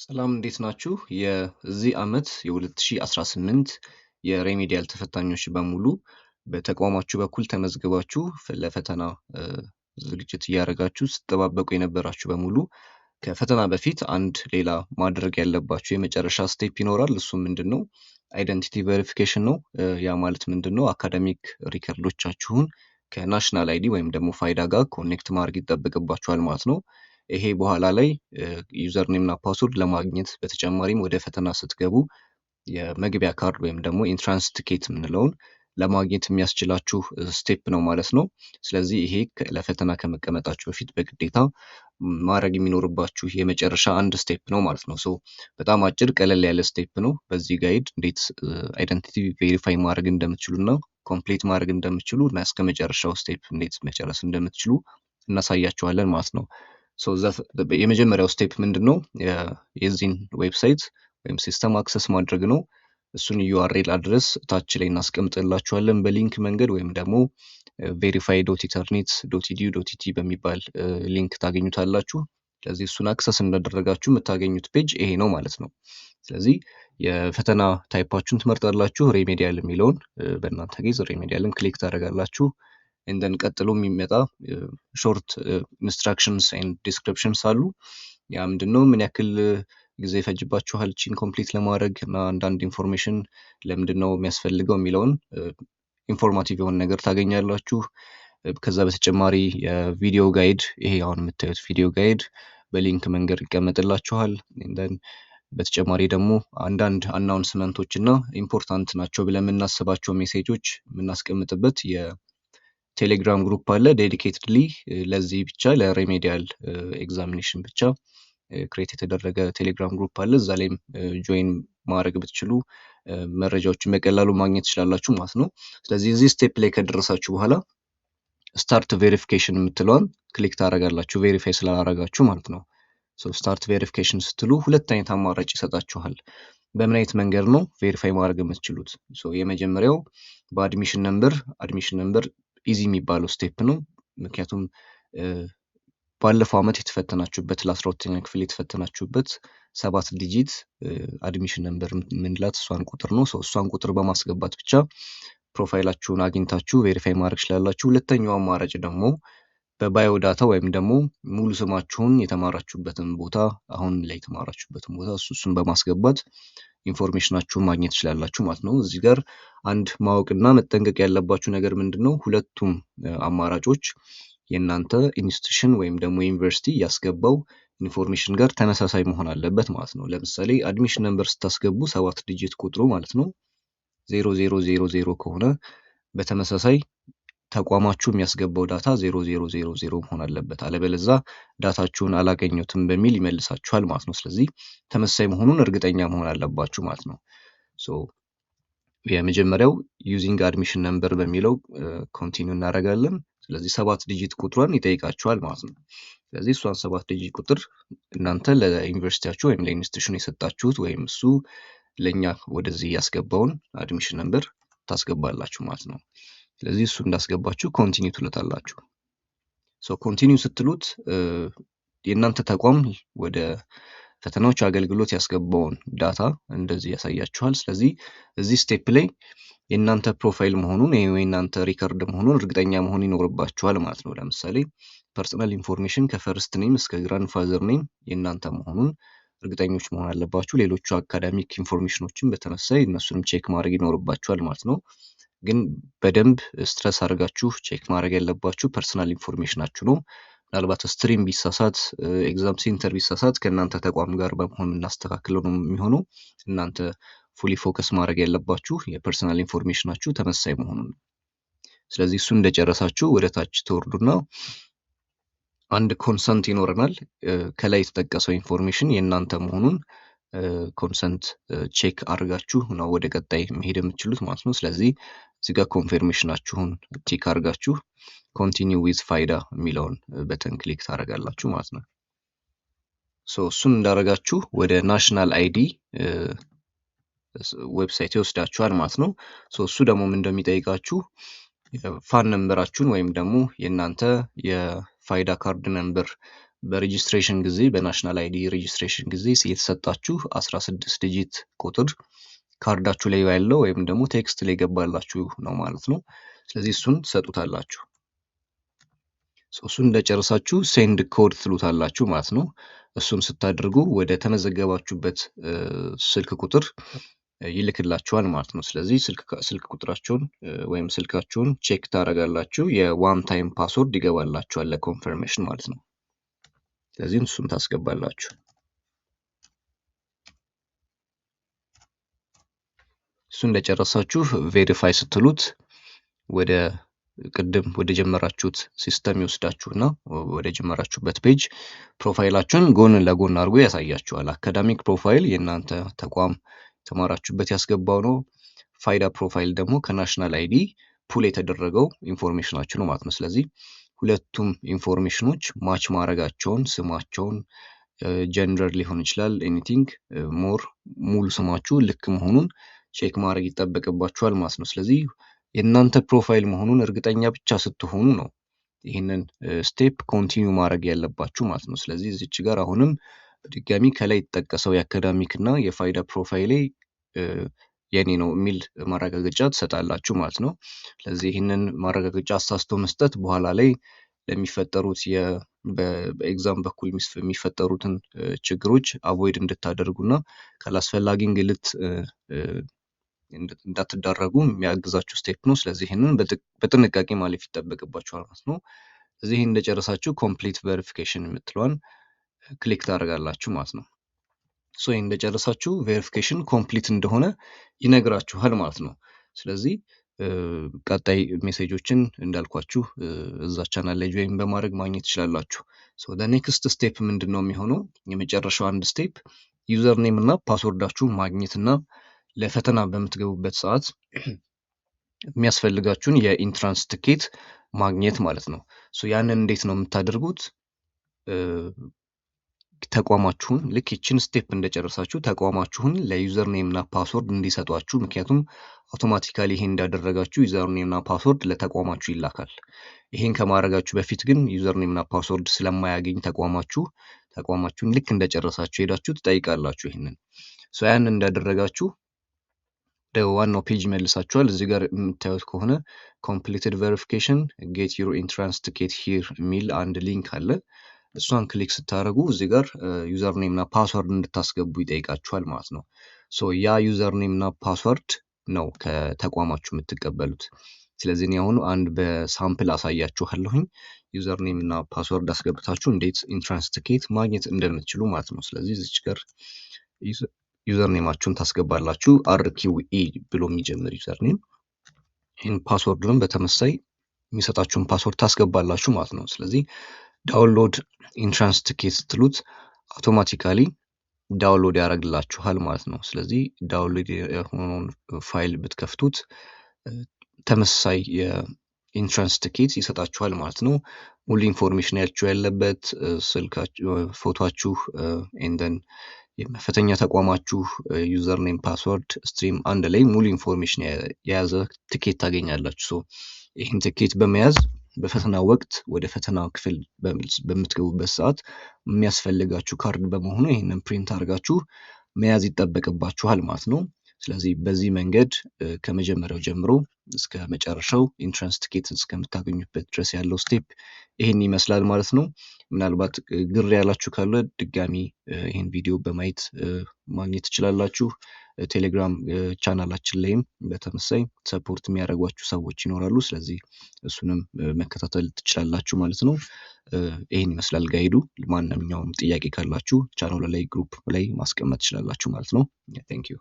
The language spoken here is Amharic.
ሰላም እንዴት ናችሁ? የዚህ ዓመት የ2018 የሬሜዲያል ተፈታኞች በሙሉ በተቋማችሁ በኩል ተመዝግባችሁ ለፈተና ዝግጅት እያደረጋችሁ ስትጠባበቁ የነበራችሁ በሙሉ ከፈተና በፊት አንድ ሌላ ማድረግ ያለባችሁ የመጨረሻ ስቴፕ ይኖራል። እሱም ምንድነው? አይደንቲቲ ቬሪፊኬሽን ነው። ያ ማለት ምንድነው? አካዳሚክ ሪከርዶቻችሁን ከናሽናል አይዲ ወይም ደግሞ ፋይዳ ጋር ኮኔክት ማድረግ ይጠበቅባችኋል ማለት ነው። ይሄ በኋላ ላይ ዩዘር ኔም እና ፓስወርድ ለማግኘት በተጨማሪም ወደ ፈተና ስትገቡ የመግቢያ ካርድ ወይም ደግሞ ኢንትራንስ ቲኬት የምንለውን ለማግኘት የሚያስችላችሁ ስቴፕ ነው ማለት ነው። ስለዚህ ይሄ ለፈተና ከመቀመጣችሁ በፊት በግዴታ ማድረግ የሚኖርባችሁ የመጨረሻ አንድ ስቴፕ ነው ማለት ነው። በጣም አጭር ቀለል ያለ ስቴፕ ነው። በዚህ ጋይድ እንዴት አይደንቲቲ ቬሪፋይ ማድረግ እንደምትችሉ እና ኮምፕሊት ማድረግ እንደምትችሉ እና እስከ መጨረሻው ስቴፕ እንዴት መጨረስ እንደምትችሉ እናሳያችኋለን ማለት ነው። የመጀመሪያው ስቴፕ ምንድነው? የዚህን ዌብሳይት ወይም ሲስተም አክሰስ ማድረግ ነው። እሱን ዩአርኤል አድረስ ታች ላይ እናስቀምጥላችኋለን በሊንክ መንገድ ወይም ደግሞ verify.ethernet.edu.et በሚባል ሊንክ ታገኙታላችሁ። ስለዚህ እሱን አክሰስ እንዳደረጋችሁ የምታገኙት ፔጅ ይሄ ነው ማለት ነው። ስለዚህ የፈተና ታይፓችሁን ትመርጣላችሁ። ሬሜዲያል የሚለውን በእናንተ ጊዜ ሬሜዲያልን ክሊክ ታደርጋላችሁ። እንደን ቀጥሎ የሚመጣ ሾርት ኢንስትራክሽንስ ኤንድ ዲስክሪፕሽንስ አሉ። ያ ምንድነው? ምን ያክል ጊዜ ይፈጅባችኋል ቺን ኮምፕሊት ለማድረግ እና አንዳንድ ኢንፎርሜሽን ለምንድነው የሚያስፈልገው የሚለውን ኢንፎርማቲቭ የሆነ ነገር ታገኛላችሁ። ከዛ በተጨማሪ የቪዲዮ ጋይድ፣ ይሄ አሁን የምታዩት ቪዲዮ ጋይድ በሊንክ መንገድ ይቀመጥላችኋል። እንደን በተጨማሪ ደግሞ አንዳንድ አናውንስመንቶች እና ኢምፖርታንት ናቸው ብለን የምናስባቸው ሜሴጆች የምናስቀምጥበት ቴሌግራም ግሩፕ አለ። ዴዲኬትድሊ ለዚህ ብቻ ለሬሜዲያል ኤግዛሚኔሽን ብቻ ክሬት የተደረገ ቴሌግራም ግሩፕ አለ። እዛ ላይም ጆይን ማድረግ ብትችሉ መረጃዎችን በቀላሉ ማግኘት ትችላላችሁ ማለት ነው። ስለዚህ እዚህ ስቴፕ ላይ ከደረሳችሁ በኋላ ስታርት ቬሪፊኬሽን የምትለዋን ክሊክ ታደርጋላችሁ፣ ቬሪፋይ ስላላረጋችሁ ማለት ነው። ስታርት ቬሪፊኬሽን ስትሉ ሁለት አይነት አማራጭ ይሰጣችኋል። በምን አይነት መንገድ ነው ቬሪፋይ ማድረግ የምትችሉት? የመጀመሪያው በአድሚሽን ነምበር ኢዚ የሚባለው ስቴፕ ነው። ምክንያቱም ባለፈው ዓመት የተፈተናችሁበት ለ12ኛ ክፍል የተፈተናችሁበት 7 ዲጂት አድሚሽን ነምበር ምንላት እሷን ቁጥር ነው። እሷን ቁጥር በማስገባት ብቻ ፕሮፋይላችሁን አግኝታችሁ ቬሪፋይ ማድረግ ትችላላችሁ። ሁለተኛው አማራጭ ደግሞ በባዮ ዳታ ወይም ደግሞ ሙሉ ስማችሁን፣ የተማራችሁበትን ቦታ፣ አሁን ላይ የተማራችሁበትን ቦታ እሱን በማስገባት ኢንፎርሜሽናችሁን ማግኘት ትችላላችሁ ማለት ነው። እዚህ ጋር አንድ ማወቅና መጠንቀቅ ያለባችሁ ነገር ምንድነው? ሁለቱም አማራጮች የእናንተ ኢንስቲትዩሽን ወይም ደግሞ ዩኒቨርሲቲ ያስገባው ኢንፎርሜሽን ጋር ተመሳሳይ መሆን አለበት ማለት ነው። ለምሳሌ አድሚሽን ነምበር ስታስገቡ 7 ዲጂት ቁጥሩ ማለት ነው 0000 ከሆነ በተመሳሳይ ተቋማችሁ የሚያስገባው ዳታ 0000 መሆን አለበት። አለበለዛ ዳታችሁን አላገኙትም በሚል ይመልሳችኋል ማለት ነው። ስለዚህ ተመሳሳይ መሆኑን እርግጠኛ መሆን አለባችሁ ማለት ነው። የመጀመሪያው ዩዚንግ አድሚሽን ነምበር በሚለው ኮንቲኒው እናደርጋለን። ስለዚህ 7 ዲጂት ቁጥሯን ይጠይቃችኋል ማለት ነው። ስለዚህ እሷን 7 ዲጂት ቁጥር እናንተ ለዩኒቨርሲቲያችሁ ወይም ለኢንስቲትዩሽን የሰጣችሁት ወይም እሱ ለኛ ወደዚህ ያስገባውን አድሚሽን ነምበር ታስገባላችሁ ማለት ነው። ስለዚህ እሱ እንዳስገባችሁ ኮንቲኒው ትሉታላችሁ። ኮንቲኒው ስትሉት የእናንተ ተቋም ወደ ፈተናዎች አገልግሎት ያስገባውን ዳታ እንደዚህ ያሳያችኋል። ስለዚህ እዚህ ስቴፕ ላይ የእናንተ ፕሮፋይል መሆኑን የእናንተ ሪከርድ መሆኑን እርግጠኛ መሆን ይኖርባችኋል ማለት ነው። ለምሳሌ ፐርሰናል ኢንፎርሜሽን ከፈርስት ኔም እስከ ግራንድ ፋዘር ኔም የእናንተ መሆኑን እርግጠኞች መሆን አለባችሁ። ሌሎቹ አካዳሚክ ኢንፎርሜሽኖችን በተመሳይ እነሱንም ቼክ ማድረግ ይኖርባችኋል ማለት ነው። ግን በደንብ ስትረስ አድርጋችሁ ቼክ ማድረግ ያለባችሁ ፐርሰናል ኢንፎርሜሽናችሁ ነው። ምናልባት ስትሪም ቢሳሳት፣ ኤግዛም ሴንተር ቢሳሳት ከእናንተ ተቋም ጋር በመሆን እናስተካክለው ነው የሚሆነው። እናንተ ፉሊ ፎከስ ማድረግ ያለባችሁ የፐርሰናል ኢንፎርሜሽናችሁ ተመሳሳይ መሆኑን ነው። ስለዚህ እሱ እንደጨረሳችሁ ወደ ታች ትወርዱና አንድ ኮንሰንት ይኖረናል። ከላይ የተጠቀሰው ኢንፎርሜሽን የእናንተ መሆኑን ኮንሰንት ቼክ አድርጋችሁ ነው ወደ ቀጣይ መሄድ የምትችሉት ማለት ነው። ስለዚህ እዚህ ጋር ኮንፊርሜሽናችሁን ቲክ አድርጋችሁ ኮንቲኒው ዊዝ ፋይዳ የሚለውን በተን ክሊክ ታደርጋላችሁ ማለት ነው። እሱን እንዳደረጋችሁ ወደ ናሽናል አይዲ ዌብሳይት ይወስዳችኋል ማለት ነው። እሱ ደግሞ ምን እንደሚጠይቃችሁ ፋን ነምበራችሁን ወይም ደግሞ የእናንተ የፋይዳ ካርድ ነምበር በሬጂስትሬሽን ጊዜ በናሽናል አይዲ ሬጂስትሬሽን ጊዜ የተሰጣችሁ 16 ዲጂት ቁጥር ካርዳችሁ ላይ ያለው ወይም ደግሞ ቴክስት ላይ ገባላችሁ ነው ማለት ነው። ስለዚህ እሱን ትሰጡታላችሁ። እሱን እንደጨረሳችሁ ሴንድ ኮድ ትሉታላችሁ ማለት ነው። እሱን ስታደርጉ ወደ ተመዘገባችሁበት ስልክ ቁጥር ይልክላችኋል ማለት ነው። ስለዚህ ስልክ ቁጥራችሁን ወይም ስልካችሁን ቼክ ታደርጋላችሁ። የዋን ታይም ፓስወርድ ይገባላችኋል ለኮንፈርሜሽን ማለት ነው። ስለዚህ እሱን ታስገባላችሁ። እሱን እንደጨረሳችሁ ቬሪፋይ ስትሉት ወደ ቅድም ወደ ጀመራችሁት ሲስተም ይወስዳችሁና ወደ ጀመራችሁበት ፔጅ ፕሮፋይላችሁን ጎን ለጎን አድርጎ ያሳያችኋል። አካዳሚክ ፕሮፋይል የእናንተ ተቋም ተማራችሁበት ያስገባው ነው። ፋይዳ ፕሮፋይል ደግሞ ከናሽናል አይዲ ፑል የተደረገው ኢንፎርሜሽናችሁ ነው ማለት ነው። ስለዚህ ሁለቱም ኢንፎርሜሽኖች ማች ማድረጋቸውን ስማቸውን፣ ጀንደር ሊሆን ይችላል ኤኒቲንግ ሞር ሙሉ ስማችሁ ልክ መሆኑን ቼክ ማድረግ ይጠበቅባችኋል ማለት ነው። ስለዚህ የእናንተ ፕሮፋይል መሆኑን እርግጠኛ ብቻ ስትሆኑ ነው ይህንን ስቴፕ ኮንቲኒው ማድረግ ያለባችሁ ማለት ነው። ስለዚህ እዚች ጋር አሁንም በድጋሚ ከላይ የተጠቀሰው የአካዳሚክ እና የፋይዳ ፕሮፋይሌ የኔ ነው የሚል ማረጋገጫ ትሰጣላችሁ ማለት ነው። ስለዚህ ይህንን ማረጋገጫ አሳስቶ መስጠት በኋላ ላይ ለሚፈጠሩት በኤግዛም በኩል የሚፈጠሩትን ችግሮች አቮይድ እንድታደርጉና ካላስፈላጊ እንግልት እንዳትዳረጉ የሚያግዛችሁ ስቴፕ ነው። ስለዚህ ይህንን በጥንቃቄ ማለፍ ይጠበቅባችኋል ማለት ነው። ስለዚህ ይህን እንደጨረሳችሁ ኮምፕሊት ቬሪፊኬሽን የምትለዋን ክሊክ ታደርጋላችሁ ማለት ነው። ይህን እንደጨረሳችሁ ቬሪፊኬሽን ኮምፕሊት እንደሆነ ይነግራችኋል ማለት ነው። ስለዚህ ቀጣይ ሜሴጆችን እንዳልኳችሁ እዛ ቻናል ላይ ጆይን በማድረግ ማግኘት ትችላላችሁ። ኔክስት ስቴፕ ምንድን ነው የሚሆነው? የመጨረሻው አንድ ስቴፕ ዩዘር ኔም እና ፓስወርዳችሁ ማግኘትና ለፈተና በምትገቡበት ሰዓት የሚያስፈልጋችሁን የኢንትራንስ ትኬት ማግኘት ማለት ነው። ያንን እንዴት ነው የምታደርጉት? ተቋማችሁን ልክ ይችን ስቴፕ እንደጨረሳችሁ ተቋማችሁን ለዩዘር ኔም እና ፓስወርድ እንዲሰጧችሁ፣ ምክንያቱም አውቶማቲካሊ ይሄን እንዳደረጋችሁ ዩዘር ኔም እና ፓስወርድ ለተቋማችሁ ይላካል። ይሄን ከማድረጋችሁ በፊት ግን ዩዘር ኔም እና ፓስወርድ ስለማያገኝ ተቋማችሁን ልክ እንደጨረሳችሁ ሄዳችሁ ትጠይቃላችሁ። ይሄንን ያን እንዳደረጋችሁ ወደ ዋናው ፔጅ መልሳችኋል። እዚህ ጋር የምታዩት ከሆነ ኮምፕሊትድ ቬሪፊኬሽን ጌት ዩር ኢንትራንስ ቲኬት ሂር የሚል አንድ ሊንክ አለ። እሷን ክሊክ ስታደርጉ እዚህ ጋር ዩዘር ኔም እና ፓስወርድ እንድታስገቡ ይጠይቃችኋል ማለት ነው። ያ ዩዘር ኔም እና ፓስወርድ ነው ከተቋማችሁ የምትቀበሉት። ስለዚህ እኔ አሁን አንድ በሳምፕል አሳያችኋለሁኝ ዩዘር ኔም እና ፓስወርድ አስገብታችሁ እንዴት ኢንትራንስ ቲኬት ማግኘት እንደምትችሉ ማለት ነው። ስለዚህ እዚች ጋር ዩዘር ኔማችሁን ታስገባላችሁ። RQE ብሎ የሚጀምር ዩዘር ኔም። ይህን ፓስወርድንም በተመሳይ የሚሰጣችሁን ፓስወርድ ታስገባላችሁ ማለት ነው። ስለዚህ ዳውንሎድ ኢንትራንስ ቲኬት ስትሉት አውቶማቲካሊ ዳውንሎድ ያደርግላችኋል ማለት ነው። ስለዚህ ዳውንሎድ የሆነውን ፋይል ብትከፍቱት ተመሳሳይ የኢንትራንስ ቲኬት ይሰጣችኋል ማለት ነው። ሙሉ ኢንፎርሜሽን ያለበት ስልካችሁ፣ ፎቶአችሁ ኤንደን የመፈተኛ ተቋማችሁ ዩዘር ኔም ፓስወርድ ስትሪም አንድ ላይ ሙሉ ኢንፎርሜሽን የያዘ ቲኬት ታገኛላችሁ። ይህን ቲኬት በመያዝ በፈተና ወቅት ወደ ፈተና ክፍል በምትገቡበት ሰዓት የሚያስፈልጋችሁ ካርድ በመሆኑ ይህንን ፕሪንት አድርጋችሁ መያዝ ይጠበቅባችኋል ማለት ነው። ስለዚህ በዚህ መንገድ ከመጀመሪያው ጀምሮ እስከ መጨረሻው ኢንትራንስ ቲኬት እስከምታገኙበት ድረስ ያለው ስቴፕ ይህን ይመስላል ማለት ነው። ምናልባት ግር ያላችሁ ካለ ድጋሚ ይህን ቪዲዮ በማየት ማግኘት ትችላላችሁ። ቴሌግራም ቻናላችን ላይም በተመሳይ ሰፖርት የሚያደርጓችሁ ሰዎች ይኖራሉ። ስለዚህ እሱንም መከታተል ትችላላችሁ ማለት ነው። ይህን ይመስላል ጋይዱ። ማንኛውም ጥያቄ ካላችሁ ቻናሉ ላይ ግሩፕ ላይ ማስቀመጥ ትችላላችሁ ማለት ነው። ቴንክ ዩ